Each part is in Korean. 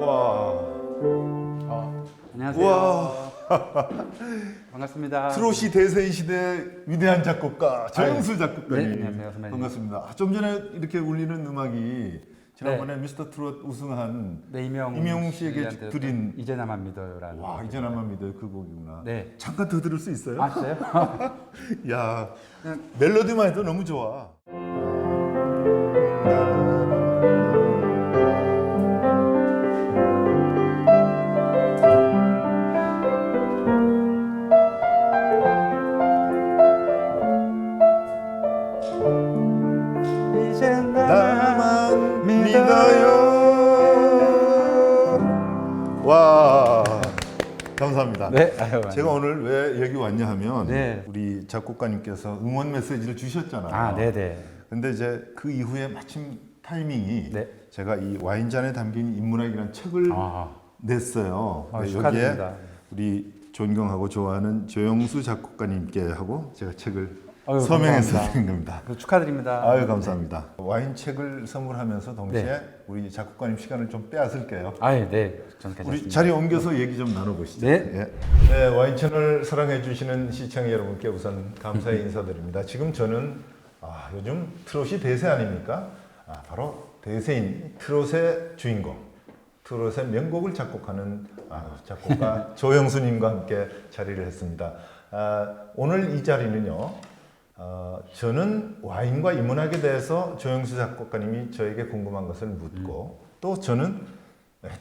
와. 안녕하세요. 와. 반갑습니다. 트롯이 대세인 시대 위대한 작곡가 조영수 작곡가님. 네, 안녕하세요, 선배님. 반갑습니다. 좀 전에 이렇게 울리는 음악이 지난번에 미스터 트롯 우승한 네, 임영웅 씨에게 드린 이제 나만 믿어요라는. 와 이제 나만 믿어요 그 곡이구나. 네. 잠깐 더 들을 수 있어요? 아, 진짜요? 야 멜로디만 해도 너무 좋아. 이제 나만 믿어요. 와 감사합니다. 네, 아유, 제가 오늘 왜 여기 왔냐 하면 네. 우리 작곡가님께서 응원 메시지를 주셨잖아요. 아, 네, 네. 근데 이제 그 이후에 마침 타이밍이 네. 제가 이 와인잔에 담긴 인문학이라는 책을 아, 냈어요. 아, 근데 축하드립니다. 여기에 우리 존경하고 좋아하는 조영수 작곡가님께 하고 제가 책을 아유, 서명해서 감사합니다. 드린 겁니다. 축하드립니다. 아유 감사합니다. 와인 책을 선물하면서 동시에 네. 우리 작곡가님 시간을 좀 빼앗을게요. 아, 네. 저는 괜찮습니다. 우리 자리 옮겨서 얘기 좀 나눠보시죠. 네. 예. 네, 와인 채널 사랑해 주시는 시청자 여러분께 우선 감사의 인사드립니다. 지금 저는 요즘 트롯이 대세 아닙니까? 바로 대세인 트롯의 주인공, 트롯의 명곡을 작곡하는 작곡가 조영수님과 함께 자리를 했습니다. 오늘 이 자리는요. 저는 와인과 인문학에 대해서 조영수 작곡가님이 저에게 궁금한 것을 묻고 또 저는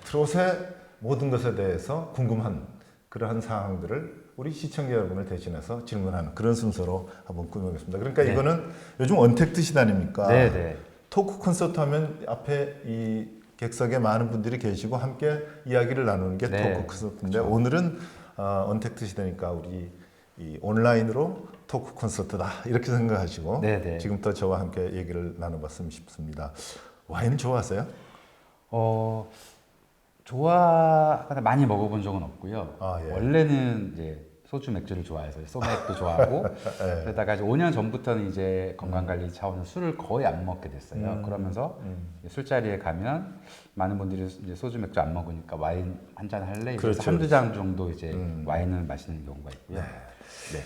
트롯의 모든 것에 대해서 궁금한 그러한 사항들을 우리 시청자 여러분을 대신해서 질문하는 그런 순서로 한번 꾸며보겠습니다. 그러니까 네. 이거는 요즘 언택트 시대니까 네, 네. 토크 콘서트 하면 앞에 이 객석에 많은 분들이 계시고 함께 이야기를 나누는 게 네. 토크 콘서트인데 오늘은 언택트 시대니까 우리 이 온라인으로 토크 콘서트다 이렇게 생각하시고 네, 네. 지금부터 저와 함께 얘기를 나눠봤으면 싶습니다. 와인 좋아하세요? 좋아하거나 많이 먹어본 적은 없고요. 예. 원래는 이제 소주 맥주를 좋아해서 소맥도 좋아하고 예. 그러다가 이제 5년 전부터는 이제 건강 관리 차원에서 술을 거의 안 먹게 됐어요. 그러면서 술자리에 가면 많은 분들이 이제 소주 맥주 안 먹으니까 와인 한 잔 할래? 이래서 그렇죠, 한두 잔 정도 이제 와인을 마시는 경우가 있고요. 네.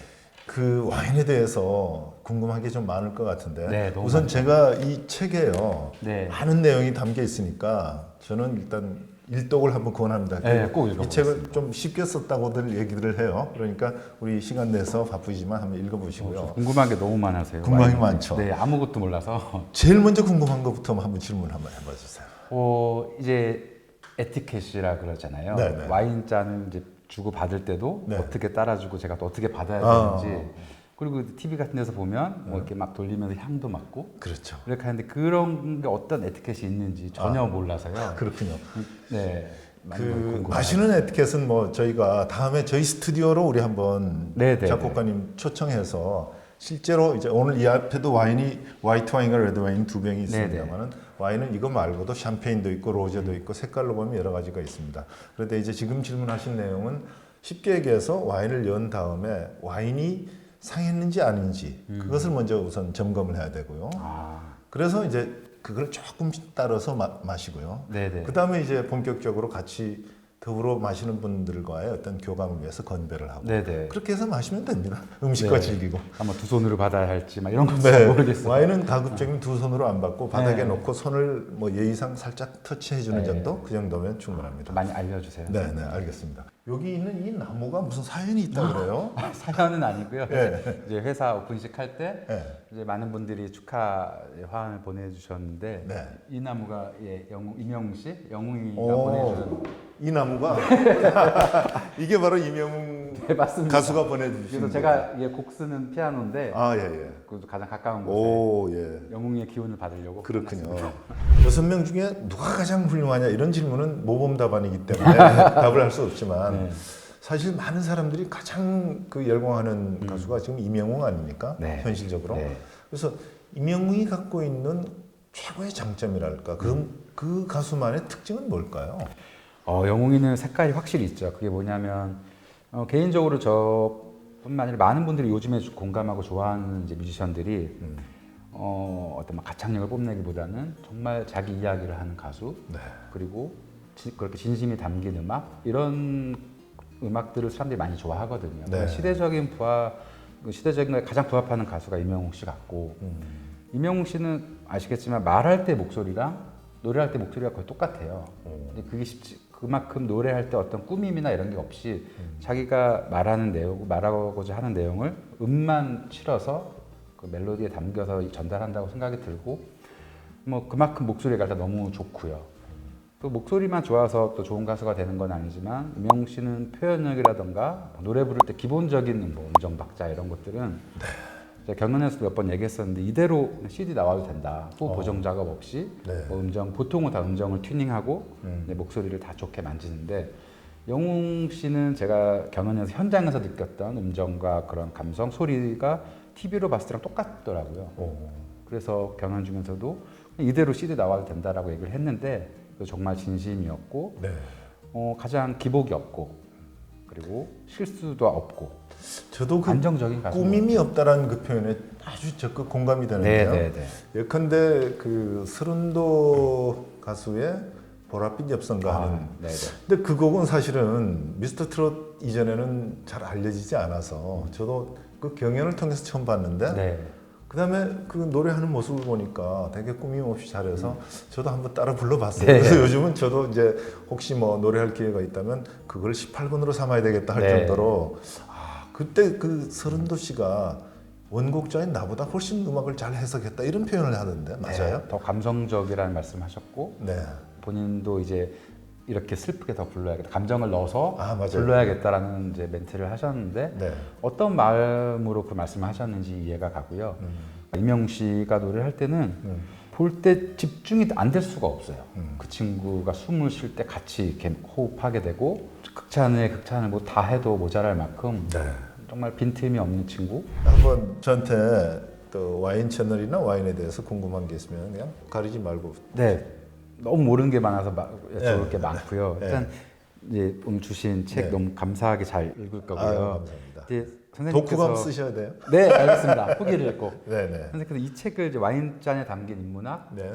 그 와인에 대해서 궁금한 게 좀 많을 것 같은데 네, 너무 우선 많죠. 제가 이 책에요 네. 많은 내용이 담겨 있으니까 저는 일단 일독을 한번 권합니다. 네, 꼭 이 읽어보겠습니다. 책을 좀 쉽게 썼다고들 얘기를 해요. 그러니까 우리 시간 내서 바쁘지만 한번 읽어보시고요. 궁금한 게 너무 많아서요. 궁금한 게 와인에. 많죠. 네, 아무것도 몰라서. 제일 먼저 궁금한 것부터 한번 질문 한번 해봐주세요. 이제 에티켓이라 그러잖아요. 네네. 와인잔을 이제 주고 받을 때도 네. 어떻게 따라주고 제가 또 어떻게 받아야 되는지. 그리고 TV 같은 데서 보면 뭐 이렇게 막 돌리면서 향도 맡고 그렇죠. 이렇게 하는데 그런 게 어떤 에티켓이 있는지 전혀 몰라서요. 그렇군요. 네. 많이 그 궁금해요. 마시는 에티켓은 뭐 저희가 다음에 저희 스튜디오로 우리 한번 네네네. 작곡가님 초청해서 실제로 이제 오늘 이 앞에도 와인이 화이트 와인과 레드 와인 두 병이 있습니다만은 와인은 이거 말고도 샴페인도 있고 로제도 있고 색깔로 보면 여러 가지가 있습니다. 그런데 이제 지금 질문하신 내용은 쉽게 얘기해서 와인을 연 다음에 와인이 상했는지 아닌지 그것을 먼저 우선 점검을 해야 되고요. 그래서 이제 그걸 조금씩 따라서 마시고요. 네네. 그 다음에 이제 본격적으로 같이 더불어 마시는 분들과의 어떤 교감을 위해서 건배를 하고 네네. 그렇게 해서 마시면 됩니다. 음식과 네. 즐기고. 아마 두 손으로 받아야 할지 막 이런 거 잘 모르겠어요. 와인은 가급적이면 두 손으로 안 받고 바닥에 네. 놓고 손을 뭐 예의상 살짝 터치해 주는 네. 정도 그 정도면 충분합니다. 많이 알려주세요. 네, 네, 알겠습니다. 여기 있는 이 나무가 무슨 사연이 있다 그래요? 사연은 아니고요. 예. 이제 회사 오픈식 할 때 예. 이제 많은 분들이 축하 화환을 보내주셨는데 네. 이 나무가 임영웅 씨, 영웅이가 오. 보내준 이 나무가 이게 바로 임영웅 네, 맞습니다. 가수가 보내주신 그래서 제가 이게 곡 쓰는 피아노인데 예, 예. 그 가장 가까운 곳에 오, 예. 영웅의 기운을 받으려고 그렇군요. 6명 중에 누가 가장 훌륭하냐 이런 질문은 모범 답안이기 때문에 답을 할 수 없지만 네. 사실 많은 사람들이 가장 그 열광하는 가수가 지금 임영웅 아닙니까? 네. 현실적으로. 네. 그래서 임영웅이 갖고 있는 최고의 장점이랄까 그 가수만의 특징은 뭘까요? 영웅이는 색깔이 확실히 있죠. 그게 뭐냐면 개인적으로 저뿐만 아니라 많은 분들이 요즘에 공감하고 좋아하는 이제 뮤지션들이 어떤 막 가창력을 뽐내기보다는 정말 자기 이야기를 하는 가수 네. 그리고 그렇게 진심이 담긴 음악 이런 음악들을 사람들이 많이 좋아하거든요. 네. 시대적인 거에 가장 부합하는 가수가 임영웅 씨 같고 임영웅 씨는 아시겠지만 말할 때 목소리랑 노래할 때 목소리가 거의 똑같아요. 근데 그만큼 노래할 때 어떤 꾸밈이나 이런 게 없이 자기가 말하는 내용, 말하고자 하는 내용을 음만 실어서 그 멜로디에 담겨서 전달한다고 생각이 들고 뭐 그만큼 목소리가 일단 너무 좋고요. 또 목소리만 좋아서 또 좋은 가수가 되는 건 아니지만 임영웅 씨는 표현력이라던가 노래 부를 때 기본적인 뭐 음정 박자 이런 것들은 제가 경연에서도 몇 번 얘기했었는데 이대로 CD 나와도 된다. 후 보정 작업 없이 네. 뭐 보통은 다 음정을 튜닝하고 내 목소리를 다 좋게 만지는데 영웅 씨는 제가 경연에서 현장에서 느꼈던 음정과 그런 감성 소리가 TV로 봤을 때랑 똑같더라고요. 그래서 경연 중에서도 이대로 CD 나와도 된다라고 얘기를 했는데 정말 진심이었고 네. 가장 기복이 없고 그리고 실수도 없고 저도 그 안정적인 가수. 꾸밈이 없다라는 그 표현에 아주 적극 공감이 되는데요. 네네네. 예컨대 그 서른도 가수의 보랏빛 엽선가 하는. 네네. 근데 그 곡은 사실은 미스터 트롯 이전에는 잘 알려지지 않아서 저도 그 경연을 통해서 처음 봤는데 네. 그다음에 그 노래하는 모습을 보니까 되게 꾸밈 없이 잘해서 저도 한번 따라 불러봤어요. 네. 그래서 요즘은 저도 이제 혹시 뭐 노래할 기회가 있다면 그걸 18번으로 삼아야 되겠다 할 네. 정도로 그때 그 서른도 씨가 원곡자인 나보다 훨씬 음악을 잘 해석했다 이런 표현을 하던데 맞아요? 더 감성적이라는 말씀하셨고 네. 본인도 이제 이렇게 슬프게 더 불러야겠다. 감정을 넣어서 맞아요. 불러야겠다라는 이제 멘트를 하셨는데 네. 어떤 마음으로 그 말씀을 하셨는지 이해가 가고요. 임영웅 씨가 노래를 할 때는 볼 때 집중이 안 될 수가 없어요. 그 친구가 숨을 쉴 때 같이 이렇게 호흡하게 되고 극찬을 뭐 다 해도 모자랄 만큼 네. 정말 빈틈이 없는 친구. 한번 저한테 또 와인 채널이나 와인에 대해서 궁금한 게 있으면 그냥 가리지 말고. 네, 너무 모르는 게 많아서 좋을 게 네. 많고요. 네. 일단 이제 주신 책 네. 너무 감사하게 잘 읽을 거고요. 감사합니다. 이제 선생님께서 독후감 쓰셔야 돼요. 네, 알겠습니다. 후기를 읽고 네네. 선생님께서 이 책을 이제 와인잔에 담긴 인문학, 네.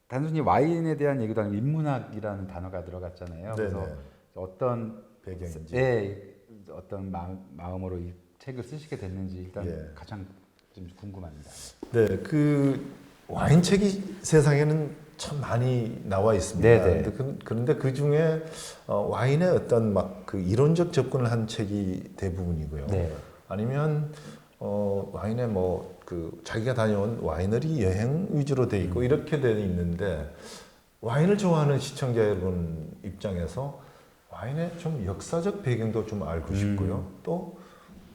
단순히 와인에 대한 얘기도 아니고 인문학이라는 단어가 들어갔잖아요. 그래서 네네. 어떤 배경인지. 어떤 마음으로 이 책을 쓰시게 됐는지 일단 예. 가장 좀 궁금합니다. 네, 그 와인 책이 세상에는 참 많이 나와 있습니다. 네네. 그런데 그 중에 와인의 어떤 막 그 이론적 접근을 한 책이 대부분이고요. 네. 아니면 와인에 뭐 그 자기가 다녀온 와이너리 여행 위주로 돼 있고 이렇게 돼 있는데 와인을 좋아하는 시청자 여러분 입장에서 와인의 좀 역사적 배경도 좀 알고 싶고요. 또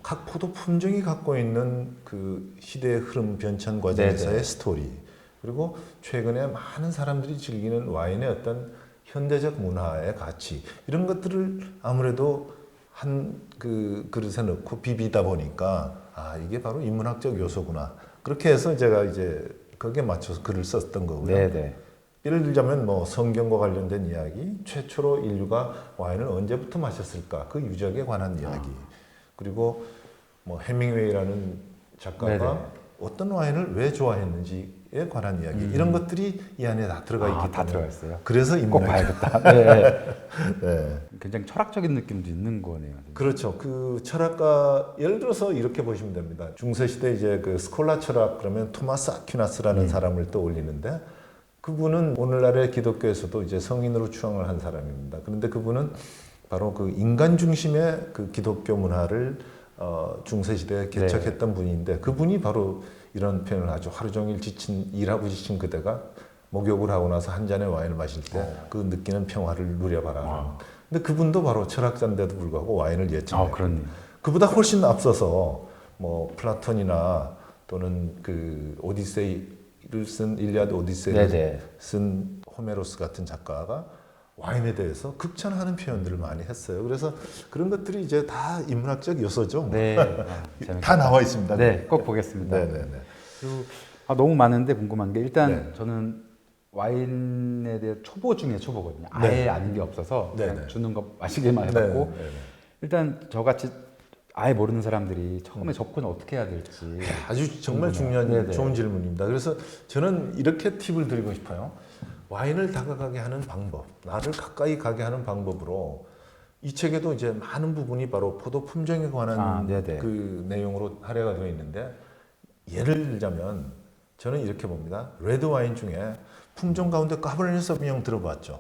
각 포도 품종이 갖고 있는 그 시대의 흐름 변천 과정에서의 네네. 스토리 그리고 최근에 많은 사람들이 즐기는 와인의 어떤 현대적 문화의 가치 이런 것들을 아무래도 한 그 그릇에 넣고 비비다 보니까 이게 바로 인문학적 요소구나 그렇게 해서 제가 이제 거기에 맞춰서 글을 썼던 거고요. 네네. 예를 들자면 뭐 성경과 관련된 이야기, 최초로 인류가 와인을 언제부터 마셨을까 그 유적에 관한 이야기, 그리고 뭐 해밍웨이라는 작가가 네네. 어떤 와인을 왜 좋아했는지에 관한 이야기 이런 것들이 이 안에 다 들어가 있기 다 때문에 들어가 있어요. 그래서 꼭 인문학. 봐야겠다. 네. 네. 굉장히 철학적인 느낌도 있는 거네요. 그렇죠. 그 철학가 예를 들어서 이렇게 보시면 됩니다. 중세 시대 이제 그 스콜라 철학 그러면 토마스 아퀴나스라는 사람을 떠올리는데 그분은 오늘날의 기독교에서도 이제 성인으로 추앙을 한 사람입니다. 그런데 그분은 바로 그 인간 중심의 그 기독교 문화를 중세 시대에 개척했던 분인데 그분이 바로 이런 표현을 하죠. 하루 종일 일하고 지친 그대가 목욕을 하고 나서 한 잔의 와인을 마실 때 그 느끼는 평화를 누려봐라. 근데 그분도 바로 철학자인데도 불구하고 와인을 예측해요. 그렇네요. 그보다 훨씬 앞서서 뭐 플라톤이나 또는 그 오디세이를 쓴 일리아드 오디세이를 네네. 쓴 호메로스 같은 작가가 와인에 대해서 극찬하는 표현들을 많이 했어요. 그래서 그런 것들이 이제 다 인문학적 요소죠. 네. 다 나와 있습니다. 네, 꼭 보겠습니다. 네네네. 그리고 너무 많은데 궁금한 게 일단 네. 저는 와인에 대해 초보 중에 초보거든요. 아예 네. 아는 게 없어서 그냥 네네. 주는 거 마시기만 해봤고 네네. 일단 저같이 아예 모르는 사람들이 처음에 접근을 어떻게 해야 될지 아주 정말 궁금해요. 중요한 네네. 좋은 질문입니다. 그래서 저는 이렇게 팁을 드리고 싶어요. 와인을 다가가게 하는 방법, 나를 가까이 가게 하는 방법으로 이 책에도 이제 많은 부분이 바로 포도 품종에 관한 네네. 그 내용으로 할애가 되어 있는데 예를 들자면 저는 이렇게 봅니다. 레드 와인 중에 품종 가운데 까버네르 소비뇽 들어봤죠?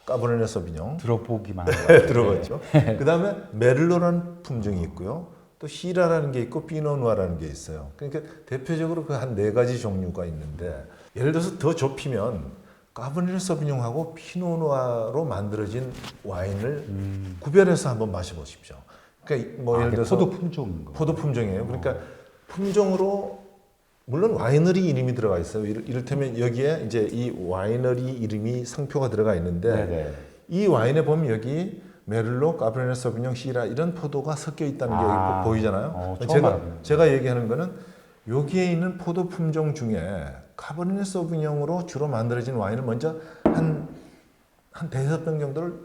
까버네르 소비뇽 들어보기만 한 것 같아요. 들어봤죠? 그 다음에 메를로라는 품종이 있고요. 또 시라라는 게 있고 피노누아라는 게 있어요. 그러니까 대표적으로 그 한 4가지 종류가 있는데 예를 들어서 더 좁히면 까버네르 소비뇽하고 피노누아로 만들어진 와인을 구별해서 한번 마셔보십시오. 그러니까 뭐 예를 들어서 포도 품종인 거. 포도 품종이에요. 그러니까 품종으로 물론 와이너리 이름이 들어가 있어요. 이를테면 여기에 이제 이 와이너리 이름이 상표가 들어가 있는데 네네. 이 와인에 보면 여기 메를로, 까베르네 소비뇽, 시라 이런 포도가 섞여 있다는 게 아, 보이잖아요. 처음 알았네요. 제가 얘기하는 거는 여기에 있는 포도 품종 중에 카베르네 소비뇽으로 주로 만들어진 와인을 먼저 한 대여섯 병 정도를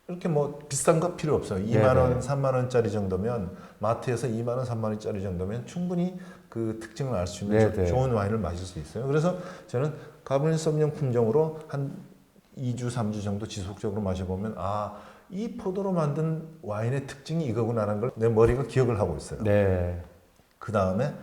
이렇게 뭐 비싼 거 필요 없어요. 2만 원, 3만 원짜리 정도면 마트에서 2만 원, 3만 원짜리 정도면 충분히 그 특징을 알 수 있는 좋은 와인을 마실 수 있어요. 그래서 저는 카베르네 소비뇽 품종으로 한 2주, 3주 정도 지속적으로 마셔보면 이 포도로 만든 와인의 특징이 이거구나라는 걸 내 머리가 기억을 하고 있어요. 네. 그 다음에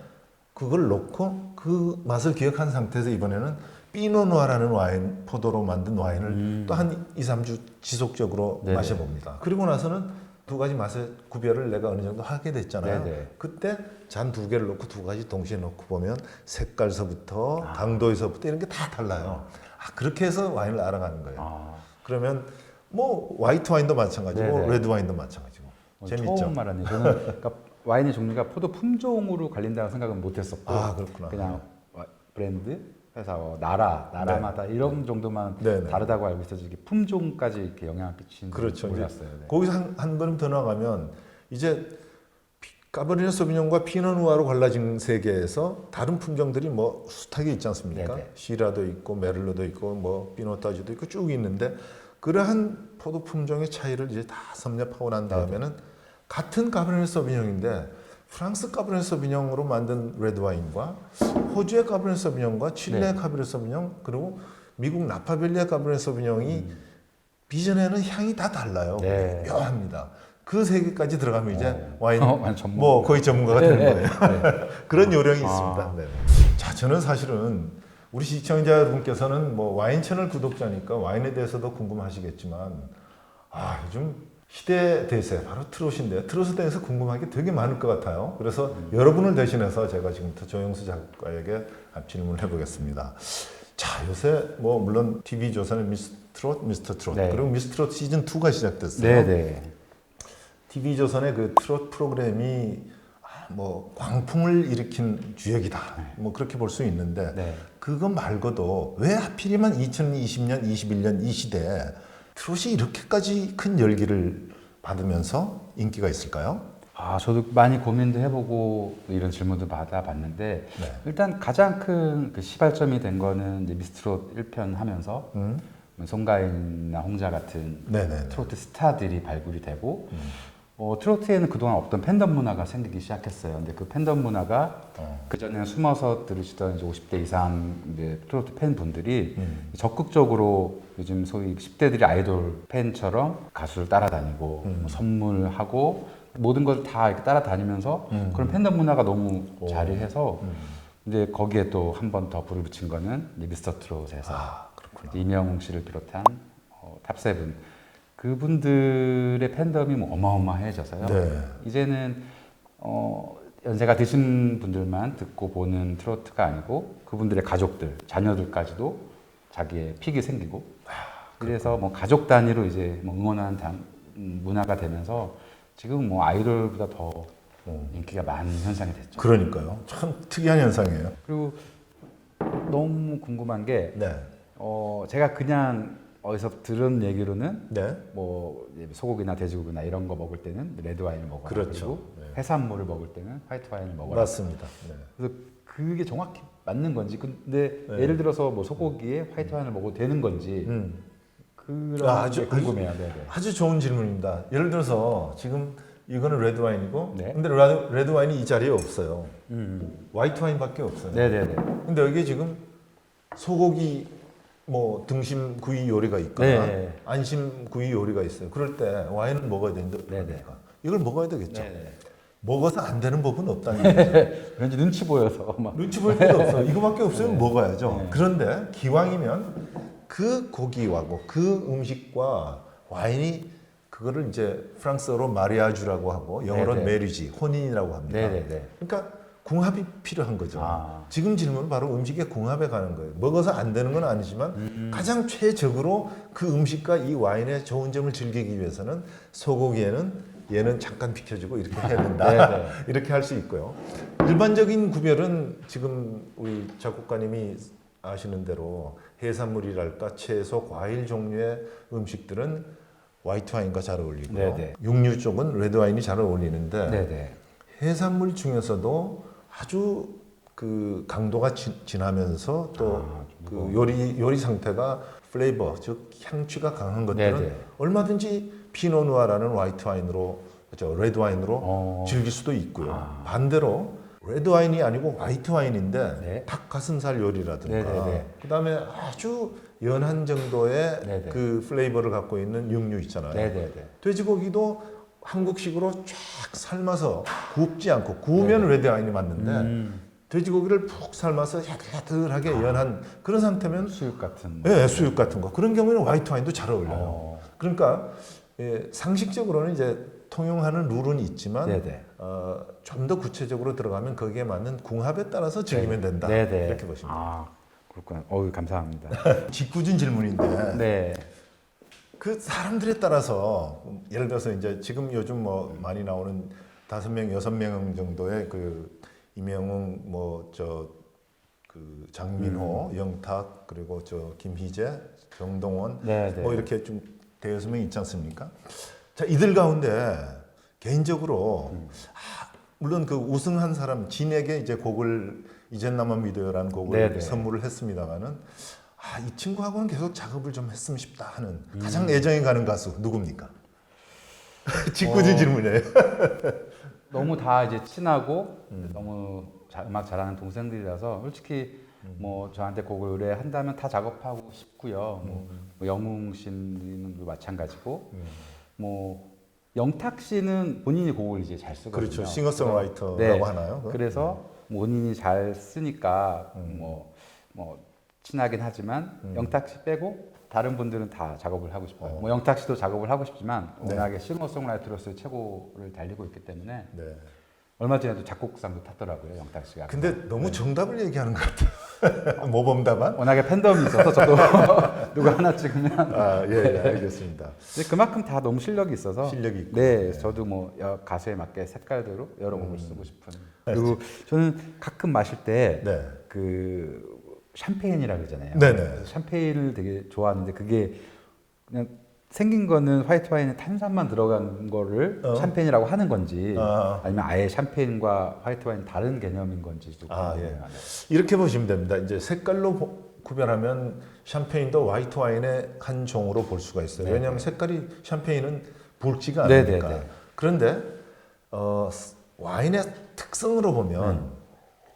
그걸 놓고 그 맛을 기억한 상태에서 이번에는 피노누아라는 와인, 포도로 만든 와인을 또 한 2, 3주 지속적으로 네네. 마셔봅니다. 그리고 나서는 두 가지 맛의 구별을 내가 어느 정도 하게 됐잖아요. 네네. 그때 잔 2개를 놓고 두 가지 동시에 놓고 보면 색깔서부터 당도에서부터 이런 게 다 달라요. 그렇게 해서 와인을 알아가는 거예요. 그러면 뭐 화이트 와인도 마찬가지고 네네. 레드 와인도 마찬가지고 재밌죠? 처음 말하네요. 저는 그러니까 와인의 종류가 포도 품종으로 갈린다고 생각은 못했었고 그렇구나. 그냥 브랜드, 회사, 나라마다 이런 정도만 네네. 다르다고 알고 있어서 이게 품종까지 이렇게 영향을 끼치는 그렇죠. 몰랐어요. 네. 거기서 한 걸음 더 나가면 이제 까베르네 소비뇽과 피노누아로 갈라진 세계에서 다른 품종들이 뭐 숱하게 있지 않습니까? 네네. 시라도 있고 메를로도 있고 뭐 피노타주도 있고 쭉 있는데 그러한 포도 품종의 차이를 이제 다 섭렵하고 난 다음에는 같은 까베르네 소비뇽인데 프랑스 까베르네 소비뇽으로 만든 레드 와인과 호주의 까베르네 소비뇽과 칠레의 까베르네 소비뇽 그리고 미국 나파밸리의 까베르네 소비뇽이 빚어내는 향이 다 달라요. 네. 묘합니다. 그 세계까지 들어가면 이제 와인 전문가. 뭐 거의 전문가가 되는 거예요. 네. 그런 요령이 있습니다. 네. 자, 저는 사실은 우리 시청자 여러분께서는 뭐 와인 채널 구독자니까 와인에 대해서도 궁금하시겠지만 요즘 시대 대세 바로 트롯인데요. 트롯에 대해서 궁금한 게 되게 많을 것 같아요. 그래서 여러분을 대신해서 제가 지금부터 조영수 작가에게 질문을 해보겠습니다. 자, 요새 뭐 물론 TV 조선의 미스터 트롯 네. 그리고 미스터 트롯 시즌 2가 시작됐어요. 네네. TV 조선의 그 트롯 프로그램이 뭐 광풍을 일으킨 주역이다. 뭐 그렇게 볼 수 있는데 네. 그거 말고도 왜 하필이면 2020년, 21년 이 시대에 트롯이 이렇게까지 큰 열기를 받으면서 인기가 있을까요? 저도 많이 고민도 해보고 이런 질문도 받아봤는데 네. 일단 가장 큰 그 시발점이 된 거는 이제 미스트롯 1편 하면서 송가인이나 홍자 같은 네네. 트로트 스타들이 발굴이 되고 트로트에는 그동안 없던 팬덤 문화가 생기기 시작했어요. 근데 그 팬덤 문화가 그전에 숨어서 들으시던 이제 50대 이상 이제 트로트 팬분들이 적극적으로 요즘 소위 10대들이 아이돌 팬처럼 가수를 따라다니고 뭐 선물하고 모든 걸 다 이렇게 따라다니면서 그런 팬덤 문화가 너무 자리해서 이제 거기에 또 한 번 더 불을 붙인 거는 이제 미스터 트롯에서 그렇구나. 이명웅 씨를 비롯한 탑세븐 그분들의 팬덤이 뭐 어마어마해져서요. 네. 이제는 연세가 드신 분들만 듣고 보는 트로트가 아니고 그분들의 가족들, 자녀들까지도 자기의 픽이 생기고 그래서 뭐 가족 단위로 이제 뭐 응원하는 문화가 되면서 지금 뭐 아이돌보다 더 인기가 많은 현상이 됐죠. 그러니까요. 참 특이한 현상이에요. 그리고 너무 궁금한 게 네. 제가 그냥 어디서 들은 얘기로는 네. 뭐 소고기나 돼지고기나 이런 거 먹을 때는 레드 와인을 먹어라. 그렇죠. 그리고 해산물을 먹을 때는 화이트 와인을 먹어라. 맞습니다. 네. 그래서 그게 정확히 맞는 건지 근데 네. 예를 들어서 뭐 소고기에 화이트 와인을 먹어도 되는 건지 그런 게 궁금해요. 네네. 아주 좋은 질문입니다. 예를 들어서 지금 이거는 레드 와인이고 네. 근데 레드 와인이 이 자리에 없어요. 화이트 와인밖에 없어요. 네네네. 근데 여기 지금 소고기 뭐 등심 구이 요리가 있거나 네. 안심 구이 요리가 있어요. 그럴 때 와인을 먹어야 되는데 네, 어떡합니까? 이걸 먹어야 되겠죠. 네. 먹어서 안 되는 법은 없다는 얘기죠. 왠지 눈치 보여서 막. 눈치 볼 필요 없어. 이거밖에 없으면 먹어야죠. 네. 그런데 기왕이면 그 고기하고 그 음식과 와인이 그거를 이제 프랑스어로 마리아주라고 하고 영어로 네네. 메리지, 혼인이라고 합니다. 네네네. 그러니까 궁합이 필요한 거죠. 아. 지금 질문은 바로 음식의 궁합에 가는 거예요. 먹어서 안 되는 건 아니지만 가장 최적으로 그 음식과 이 와인의 좋은 점을 즐기기 위해서는 소고기에는 얘는 잠깐 비켜주고 이렇게 해야 된다. 네네. 이렇게 할 수 있고요. 일반적인 구별은 지금 우리 작곡가님이 아시는 대로 해산물이랄까 채소, 과일 종류의 음식들은 화이트 와인과 잘 어울리고요. 네네. 육류 쪽은 레드 와인이 잘 어울리는데 네네. 해산물 중에서도 아주 그 강도가 진하면서 또 그 요리 상태가 플레이버 즉 향취가 강한 것들은 네네. 얼마든지 피노누아라는 화이트 와인으로 레드 와인으로 즐길 수도 있고요. 반대로 레드 와인이 아니고 화이트 와인인데 네. 닭 가슴살 요리라든가 네네네. 그다음에 아주 연한 정도의 네네. 그 플레이버를 갖고 있는 육류 있잖아요. 네네네. 돼지고기도 한국식으로 쫙 삶아서 굽지 않고 구우면 레드 와인이 맞는데 돼지고기를 푹 삶아서 야들야들하게 연한 그런 상태면 수육 같은. 예, 수육 같은 거 그런 경우에는 화이트 와인도 잘 어울려요. 그러니까 상식적으로는 이제 통용하는 룰은 있지만 네네. 좀 더 구체적으로 들어가면 거기에 맞는 궁합에 따라서 즐기면 된다. 네네. 이렇게 보시면 돼요. 아, 그렇구나. 어우, 감사합니다. 짓궂은 질문인데 네. 그 사람들에 따라서 예를 들어서 이제 지금 요즘 뭐 많이 나오는 5명, 6명 정도의 그 임영웅 그 장민호, 영탁 그리고 김희재, 정동원 네네. 뭐 이렇게 좀 대여섯 명 있지 않습니까? 자 이들 가운데 개인적으로 물론 그 우승한 사람 진에게 이제 곡을 이젠 나만 믿어요라는 곡을 네네. 선물을 했습니다만은 이 친구하고는 계속 작업을 좀 했으면 싶다 하는 가장 애정이 가는 가수 누굽니까? 짓궂은 질문이에요. 너무 다 이제 친하고 너무 음악 잘하는 동생들이라서 솔직히 뭐 저한테 곡을 의뢰한다면 다 작업하고 싶고요. 뭐 영웅 씨는 마찬가지고 뭐 영탁 씨는 본인이 곡을 이제 잘 쓰거든요. 그렇죠. 싱어송라이터라고 네. 하나요? 그거? 그래서 본인이 잘 쓰니까 뭐 친하긴 하지만 영탁 씨 빼고 다른 분들은 다 작업을 하고 싶어요. 뭐 영탁 씨도 작업을 하고 싶지만 네. 워낙에 싱어송라이터로서의 최고를 달리고 있기 때문에 네. 얼마 전에도 작곡상도 탔더라고요, 영탁 씨가. 근데 너무 정답을 얘기하는 것 같아요. 모범답안? 워낙에 팬덤이 있어서 저도 누가 하나 찍으면 예, 알겠습니다. 근데 그만큼 다 너무 실력이 있어서 실력이 있고. 네, 저도 뭐 가수에 맞게 색깔대로 여러 곡을 쓰고 싶은. 그리고 저는 가끔 마실 때 네. 그 샴페인이라 그러잖아요. 네네. 그래서 샴페인을 되게 좋아하는데 그게 그냥 생긴 거는 화이트 와인에 탄산만 들어간 거를 샴페인이라고 하는 건지 아니면 아예 샴페인과 화이트 와인 다른 개념인 건지도 궁금해요. 이렇게 보시면 됩니다. 이제 색깔로 구별하면 샴페인도 화이트 와인의 한 종으로 볼 수가 있어요. 네네. 왜냐하면 색깔이 샴페인은 붉지가 네네네. 않으니까. 그런데 와인의 특성으로 보면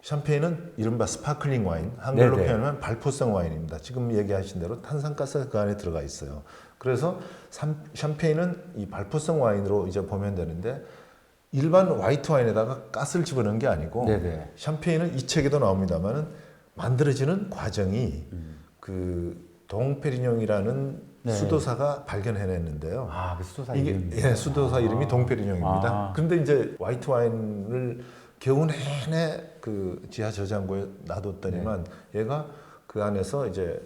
샴페인은 이른바 스파클링 와인, 한글로 네네. 표현하면 발포성 와인입니다. 지금 얘기하신 대로 탄산가스가 그 안에 들어가 있어요. 그래서 샴페인은 이 발포성 와인으로 이제 보면 되는데 일반 화이트 와인에다가 가스를 집어넣은 게 아니고 네네. 샴페인은 이 책에도 나옵니다만은 만들어지는 과정이 그 동페리뇽이라는 네. 수도사가 발견해냈는데요. 그 수도사 이게 이름이 수도사 이름이 동페리뇽입니다. 그런데 이제 화이트 와인을 겨우 내내 그 지하 저장고에 놔뒀더니만 얘가 그 안에서 이제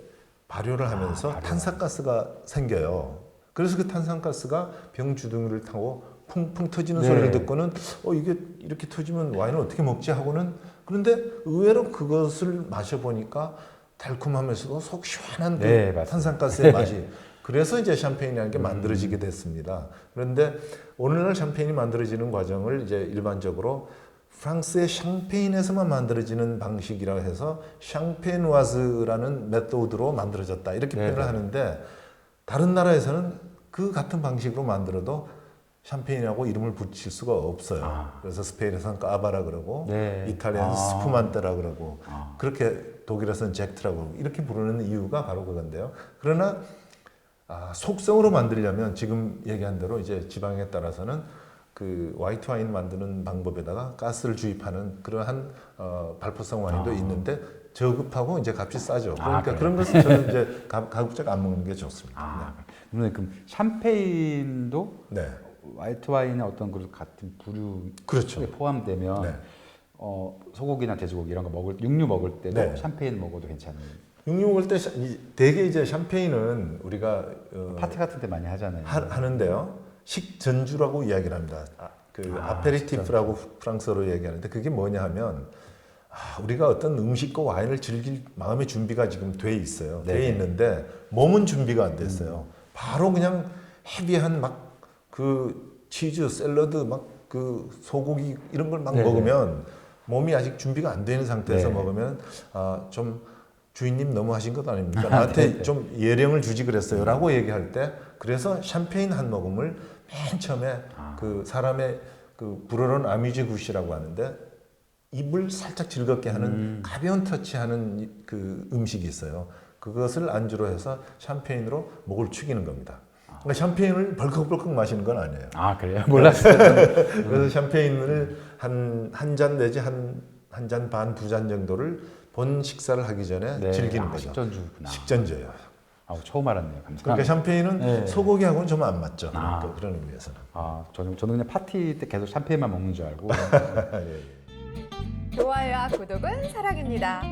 발효를 하면서 탄산가스가 생겨요. 그래서 그 탄산가스가 병 주둥이를 타고 풍풍 터지는 소리를 듣고는 이게 이렇게 터지면 와인을 어떻게 먹지 하고는 그런데 의외로 그것을 마셔보니까 달콤하면서도 속 시원한 그 탄산가스의 맛이 그래서 이제 샴페인이라는 게 만들어지게 됐습니다. 그런데 오늘날 샴페인이 만들어지는 과정을 이제 일반적으로 프랑스의 샹페인에서만 만들어지는 방식이라고 해서 샹페누아즈라는 메소드로 만들어졌다 이렇게 표현을 하는데 다른 나라에서는 그 같은 방식으로 만들어도 샴페인이라고 이름을 붙일 수가 없어요. 그래서 스페인에서는 까바라 그러고 이탈리아는 스푸만테라 그러고 그렇게 독일에서는 젝트라고 이렇게 부르는 이유가 바로 그건데요. 그러나 속성으로 만들려면 지금 얘기한 대로 이제 지방에 따라서는 그 화이트 와인 만드는 방법에다가 가스를 주입하는 그러한 발포성 와인도 있는데 저급하고 이제 값이 싸죠. 그러니까 그런 것은 저는 이제 가급적 안 먹는 게 좋습니다. 그럼 샴페인도 네. 화이트 와인의 어떤 그 같은 부류 그렇죠. 에 포함되면 네. 소고기나 돼지고기 이런 거 육류 먹을 때도 네. 샴페인 먹어도 괜찮은. 육류 먹을 때 대개 이제 샴페인은 우리가 파티 같은 데 많이 하잖아요. 하는데요. 식전주라고 이야기를 합니다. 아페리티프라고 프랑스어로 얘기하는데 그게 뭐냐 하면 우리가 어떤 음식과 와인을 즐길 마음의 준비가 지금 돼 있어요. 돼 있는데 몸은 준비가 안 됐어요. 바로 그냥 헤비한 막 그 치즈 샐러드 막 그 소고기 이런 걸 막 먹으면 몸이 아직 준비가 안 되는 상태에서 먹으면 좀 주인님 너무 하신 것 아닙니까? 나한테 좀 예령을 주지 그랬어요라고 얘기할 때 그래서 샴페인 한 모금을 맨 처음에 그 사람의 그 불어는 아뮤제 구시라고 하는데 입을 살짝 즐겁게 하는 가벼운 터치하는 그 음식이 있어요. 그것을 안주로 해서 샴페인으로 목을 축이는 겁니다. 그러니까 샴페인을 벌컥벌컥 마시는 건 아니에요. 그래요? 몰랐어요. 그래서 샴페인을 한 잔 내지 한 잔 반, 두 잔 정도를 본 식사를 하기 전에 즐기는 거죠. 식전주구나. 식전주예요. 처음 알았네요. 감사합니다. 그러니까 샴페인은 소고기하고는 좀 안 맞죠. 그러니까 그런 의미에서는. 저는 그냥 파티 때 계속 샴페인만 먹는 줄 알고. 예. 좋아요와 구독은 사랑입니다.